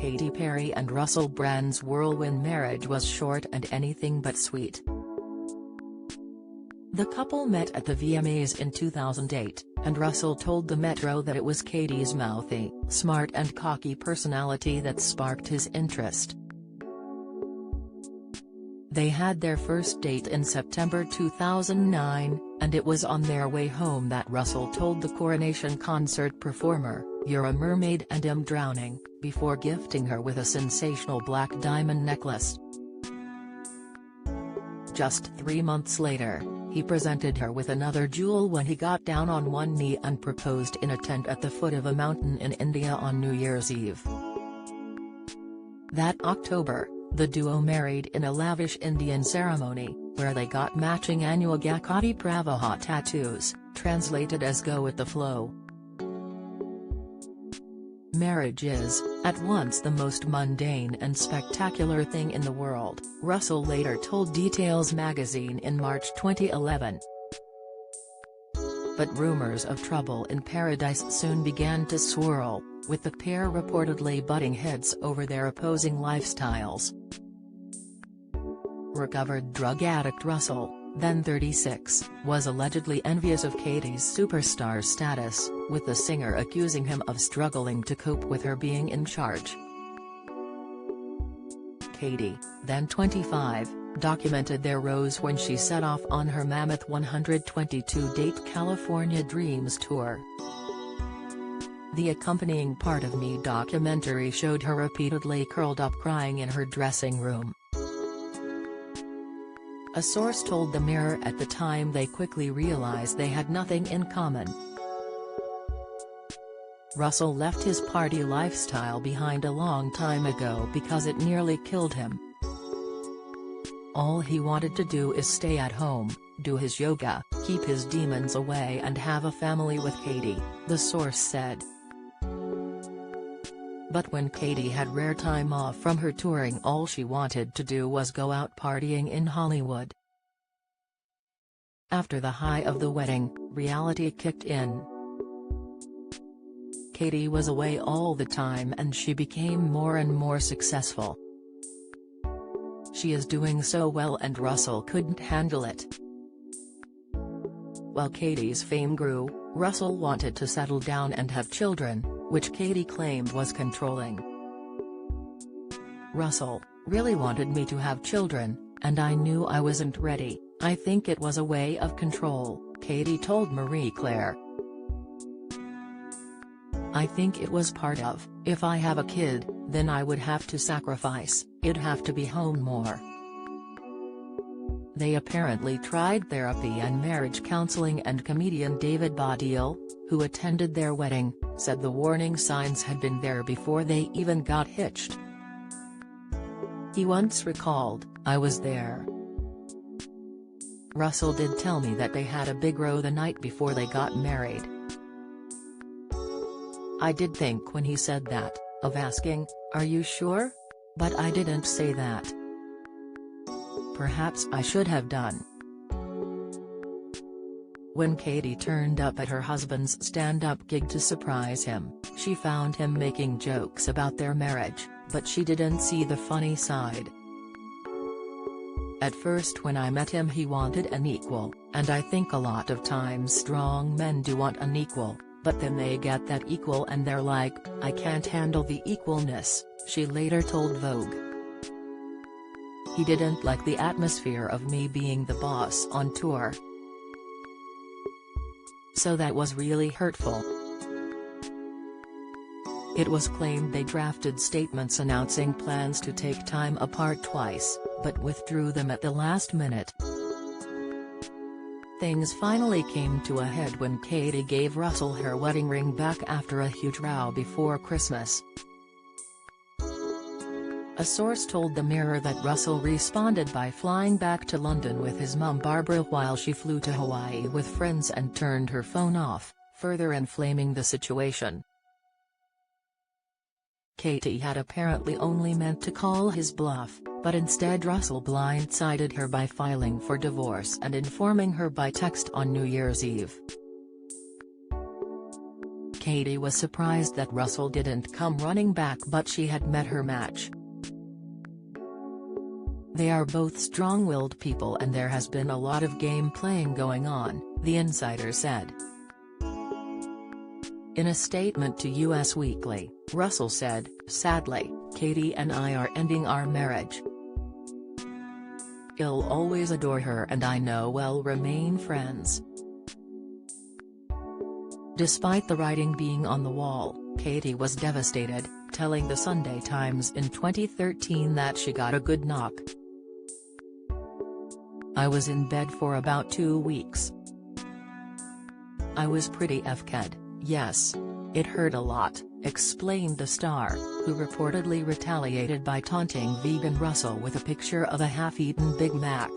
Katy Perry and Russell Brand's whirlwind marriage was short and anything but sweet. The couple met at the VMAs in 2008, and Russell told the Metro that it was Katy's mouthy, smart and cocky personality that sparked his interest. They had their first date in September 2009, and it was on their way home that Russell told the Coronation concert performer, "You're a mermaid and I'm drowning," before gifting her with a sensational black diamond necklace. Just 3 months later, he presented her with another jewel when he got down on one knee and proposed in a tent at the foot of a mountain in India on New Year's Eve. That October, the duo married in a lavish Indian ceremony, where they got matching Anugakati Pravaha tattoos, translated as "go with the flow." Marriage is, at once the most mundane and spectacular thing in the world, Russell later told Details magazine in March 2011. But rumors of trouble in paradise soon began to swirl, with the pair reportedly butting heads over their opposing lifestyles. Recovered drug addict Russell, then 36, was allegedly envious of Katy's superstar status, with the singer accusing him of struggling to cope with her being in charge. Katy, then 25, documented their rose when she set off on her mammoth 122-date California Dreams tour. The accompanying Part of Me documentary showed her repeatedly curled up crying in her dressing room. A source told the Mirror at the time they quickly realized they had nothing in common. Russell left his party lifestyle behind a long time ago because it nearly killed him. All he wanted to do is stay at home, do his yoga, keep his demons away and have a family with Katy, the source said. But when Katy had rare time off from her touring, all she wanted to do was go out partying in Hollywood. After the high of the wedding, reality kicked in. Katy was away all the time and she became more and more successful. She is doing so well and Russell couldn't handle it. While Katy's fame grew, Russell wanted to settle down and have children, which Katy claimed was controlling. "Russell really wanted me to have children, and I knew I wasn't ready. I think it was a way of control," Katy told Marie Claire. "I think it was part of, if I have a kid, then I would have to sacrifice, it'd have to be home more." They apparently tried therapy and marriage counseling, and comedian David Baddiel, who attended their wedding, said the warning signs had been there before they even got hitched. He once recalled, "I was there. Russell did tell me that they had a big row the night before they got married. I did think when he said that, of asking, 'Are you sure?' But I didn't say that. Perhaps I should have done." When Katy turned up at her husband's stand-up gig to surprise him, she found him making jokes about their marriage, but she didn't see the funny side. "At first when I met him he wanted an equal, and I think a lot of times strong men do want an equal, but then they get that equal and they're like, 'I can't handle the equalness,'" she later told Vogue. "He didn't like the atmosphere of me being the boss on tour. So that was really hurtful." It was claimed they drafted statements announcing plans to take time apart twice, but withdrew them at the last minute. Things finally came to a head when Katy gave Russell her wedding ring back after a huge row before Christmas. A source told the Mirror that Russell responded by flying back to London with his mum Barbara while she flew to Hawaii with friends and turned her phone off, further inflaming the situation. Katy had apparently only meant to call his bluff, but instead Russell blindsided her by filing for divorce and informing her by text on New Year's Eve. Katy was surprised that Russell didn't come running back, but she had met her match. They are both strong-willed people and there has been a lot of game playing going on, the insider said. In a statement to US Weekly, Russell said, "Sadly, Katy and I are ending our marriage. I'll always adore her and I know we'll remain friends." Despite the writing being on the wall, Katy was devastated, telling the Sunday Times in 2013 that she got a good knock. "I was in bed for about 2 weeks. I was pretty FK'd, yes. It hurt a lot," explained the star, who reportedly retaliated by taunting vegan Russell with a picture of a half-eaten Big Mac.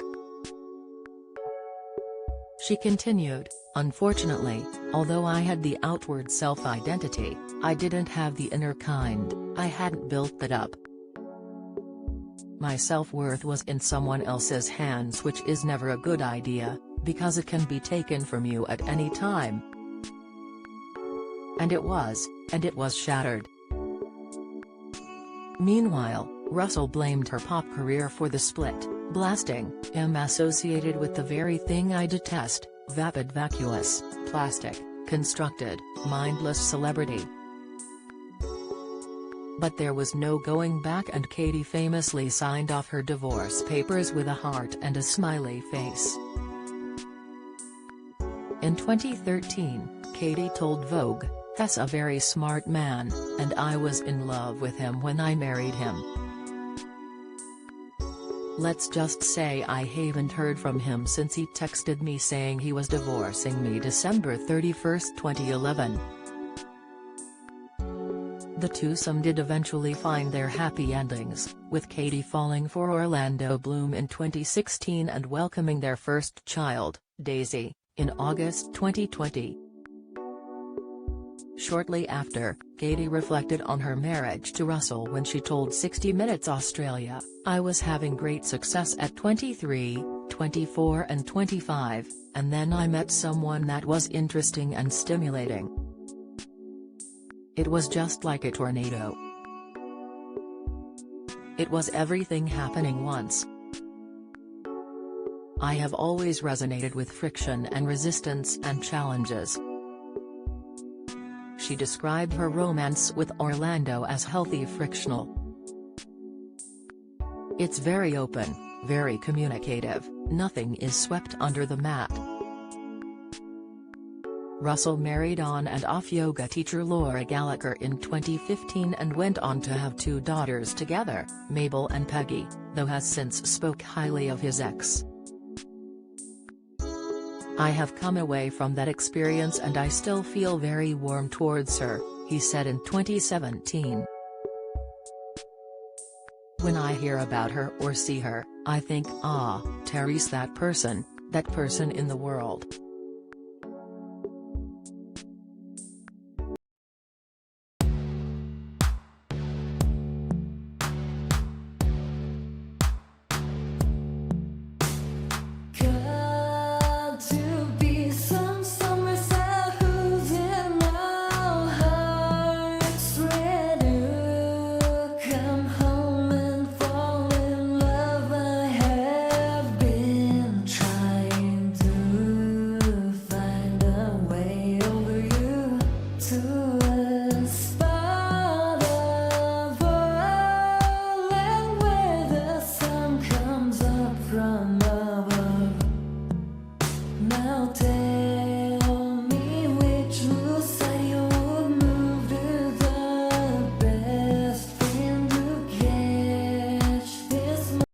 She continued, "Unfortunately, although I had the outward self-identity, I didn't have the inner kind. I hadn't built that up. My self-worth was in someone else's hands, which is never a good idea, because it can be taken from you at any time. And it was shattered." Meanwhile, Russell blamed her pop career for the split, blasting, "I'm associated with the very thing I detest, vapid vacuous, plastic, constructed, mindless celebrity." But there was no going back and Katy famously signed off her divorce papers with a heart and a smiley face. In 2013, Katy told Vogue, "He's a very smart man, and I was in love with him when I married him. Let's just say I haven't heard from him since he texted me saying he was divorcing me December 31, 2011. The twosome did eventually find their happy endings, with Katy falling for Orlando Bloom in 2016 and welcoming their first child, Daisy, in August 2020. Shortly after, Katy reflected on her marriage to Russell when she told 60 Minutes Australia, "I was having great success at 23, 24 and 25, and then I met someone that was interesting and stimulating. It was just like a tornado. It was everything happening once. I have always resonated with friction and resistance and challenges." She described her romance with Orlando as healthy frictional. "It's very open, very communicative, nothing is swept under the mat." Russell married on and off yoga teacher Laura Gallagher in 2015 and went on to have 2 daughters together, Mabel and Peggy, though has since spoke highly of his ex. "I have come away from that experience and I still feel very warm towards her," he said in 2017. "When I hear about her or see her, I think, ah, Terry's that person in the world." From above.